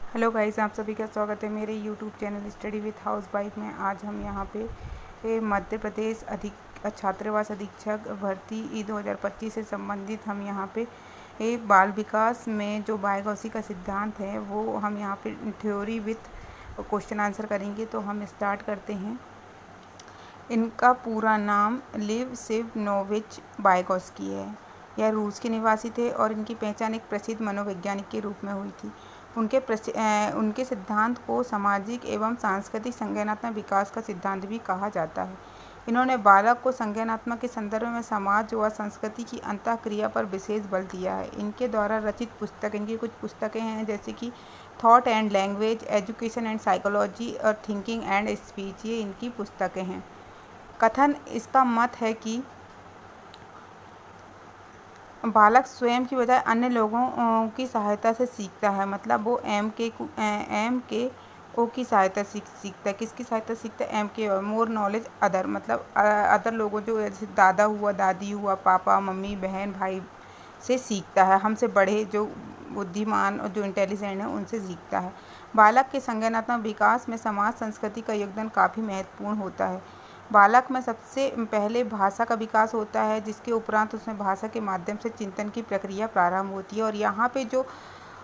Hello guys, आप सभी का स्वागत है मेरे YouTube channel study with house wife में। आज हम यहाँ पे मध्य प्रदेश छात्रावास अधीक्षक भर्ती 2025 से संबंधित हम यहाँ पे बाल विकास में जो बायगॉसी का सिद्धांत है वो हम यहाँ पे थ्योरी विथ क्वेश्चन आंसर करेंगे। तो हम स्टार्ट करते हैं। इनका पूरा नाम लिव सिवनोविच बायगॉस्की है। यह रूस के निवासी थे और इनकी पहचान एक प्रसिद्ध मनोवैज्ञानिक के रूप में हुई थी। उनके सिद्धांत को सामाजिक एवं सांस्कृतिक संज्ञानात्मक विकास का सिद्धांत भी कहा जाता है। इन्होंने बालक को संज्ञानात्मक के संदर्भ में समाज व संस्कृति की अंतःक्रिया पर विशेष बल दिया है। इनके द्वारा रचित पुस्तक, इनकी कुछ पुस्तकें हैं जैसे कि thought and language, education and psychology और थिंकिंग एंड स्पीच, ये इनकी पुस्तकें हैं। कथन इसका मत है कि बालक स्वयं की बजाय अन्य लोगों की सहायता से सीखता है। मतलब वो एम के ओ की सहायता सीखता है। किसकी सहायता सीखता है? एम के ओ। मोर नॉलेज अदर, मतलब अदर लोगों, जो जैसे दादा हुआ, दादी हुआ, पापा मम्मी बहन भाई से सीखता है। हमसे बड़े जो बुद्धिमान और जो इंटेलिजेंट हैं उनसे सीखता है। बालक के संज्ञानात्मक विकास में समाज संस्कृति का योगदान काफ़ी महत्वपूर्ण होता है। बालक में सबसे पहले भाषा का विकास होता है, जिसके उपरांत उसमें भाषा के माध्यम से चिंतन की प्रक्रिया प्रारंभ होती है। और यहाँ पे जो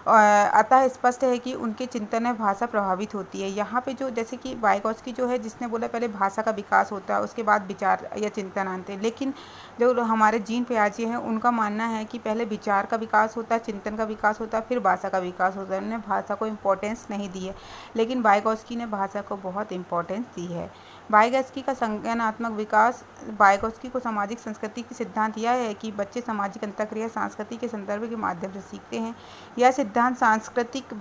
अतः स्पष्ट है कि उनके चिंतन में भाषा प्रभावित होती है। यहाँ पे जो जैसे कि वाइगॉस्की जो है, जिसने बोला पहले भाषा का विकास होता है, उसके बाद विचार या चिंतन आते हैं। लेकिन जो हमारे जीन पियाजे हैं उनका मानना है कि पहले विचार का विकास होता है, चिंतन का विकास होता है, फिर भाषा का विकास होता है। उन्होंने भाषा को इम्पोर्टेंस नहीं दी है, लेकिन वाइगॉस्की ने भाषा को बहुत इम्पोर्टेंस दी है। वाइगॉस्की का संज्ञानात्मक विकास, वाइगॉस्की को सामाजिक संस्कृति की सिद्धांत यह है कि बच्चे सामाजिक अंतःक्रिया सांस्कृतिक के संदर्भ के माध्यम से सीखते हैं। यह सिद्धांत सांस्कृतिक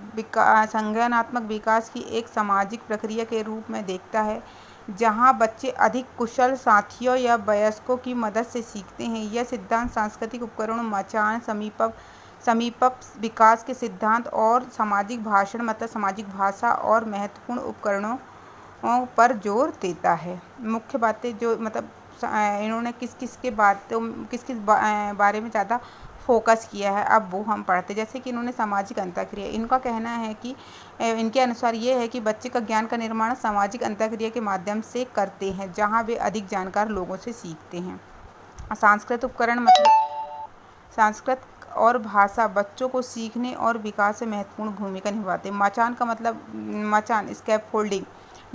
संज्ञानात्मक विकास की एक सामाजिक प्रक्रिया के रूप में देखता है, जहां बच्चे अधिक कुशल साथियों या वयस्कों की मदद से सीखते हैं। यह सिद्धांत सांस्कृतिक उपकरणों, मचान, समीपक विकास के सिद्धांत और सामाजिक भाषण, मतलब सामाजिक भाषा और महत्वपूर्ण उपकरणों पर जोर देता है। मुख्य बातें जो मतलब इन्होंने किस किस बारे में ज़्यादा फोकस किया है, अब वो हम पढ़ते। जैसे कि इन्होंने सामाजिक अंतःक्रिया, इनका कहना है कि इनके अनुसार ये है कि बच्चे का ज्ञान का निर्माण सामाजिक अंतःक्रिया के माध्यम से करते हैं, जहाँ वे अधिक जानकार लोगों से सीखते हैं। सांस्कृतिक उपकरण, मतलब संस्कृत और भाषा बच्चों को सीखने और विकास में महत्वपूर्ण भूमिका निभाते हैं। मचान का मतलब मचान, स्कैफोल्डिंग,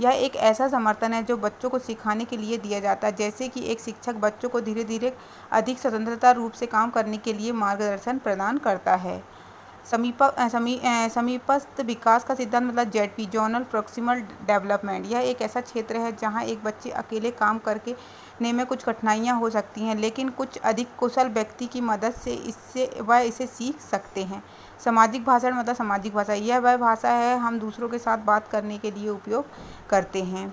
यह एक ऐसा समर्थन है जो बच्चों को सिखाने के लिए दिया जाता है। जैसे कि एक शिक्षक बच्चों को धीरे धीरे अधिक स्वतंत्रता रूप से काम करने के लिए मार्गदर्शन प्रदान करता है। समीपस्थ विकास का सिद्धांत, मतलब जेडपी, जोनल प्रॉक्सिमल डेवलपमेंट, यह एक ऐसा क्षेत्र है जहां एक बच्चे अकेले काम करके ने में कुछ कठिनाइयां हो सकती हैं, लेकिन कुछ अधिक कुशल व्यक्ति की मदद से इसे सीख सकते हैं। सामाजिक भाषण, मतलब सामाजिक भाषा, यह वह भाषा है हम दूसरों के साथ बात करने के लिए उपयोग करते हैं।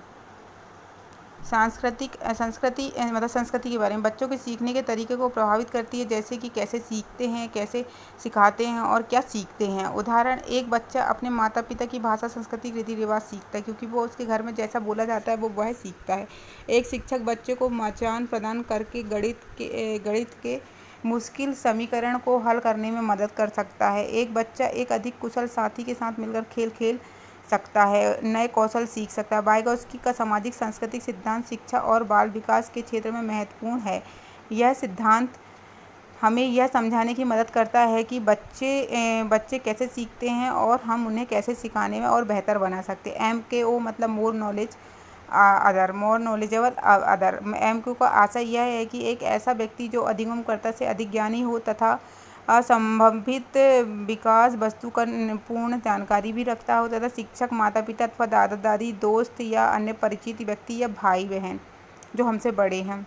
संस्कृति के बारे में बच्चों के सीखने के तरीके को प्रभावित करती है, जैसे कि कैसे सीखते हैं, कैसे सिखाते हैं और क्या सीखते हैं। उदाहरण, एक बच्चा अपने माता पिता की भाषा, संस्कृति, रीति रिवाज सीखता है, क्योंकि वो उसके घर में जैसा बोला जाता है वो वह सीखता है। एक शिक्षक बच्चे को मचान प्रदान करके गणित के मुश्किल समीकरण को हल करने में मदद कर सकता है। एक बच्चा एक अधिक कुशल साथी के साथ मिलकर खेल सकता है, नए कौशल सीख सकता है। वाइगॉस्की का सामाजिक सांस्कृतिक सिद्धांत शिक्षा और बाल विकास के क्षेत्र में महत्वपूर्ण है। यह सिद्धांत हमें यह समझाने की मदद करता है कि बच्चे कैसे सीखते हैं और हम उन्हें कैसे सिखाने में और बेहतर बना सकते हैं। MKO मतलब more knowledge other, more knowledgeable other. MKO का आशय यह है कि एक ऐसा व्यक्ति जो अधिगमकर्ता से अधिक ज्ञानी हो तथा असंभावित विकास वस्तु का पूर्ण जानकारी भी रखता हो, तथा शिक्षक, माता पिता अथवा दादा दादी, दोस्त या अन्य परिचित व्यक्ति या भाई बहन जो हमसे बड़े हैं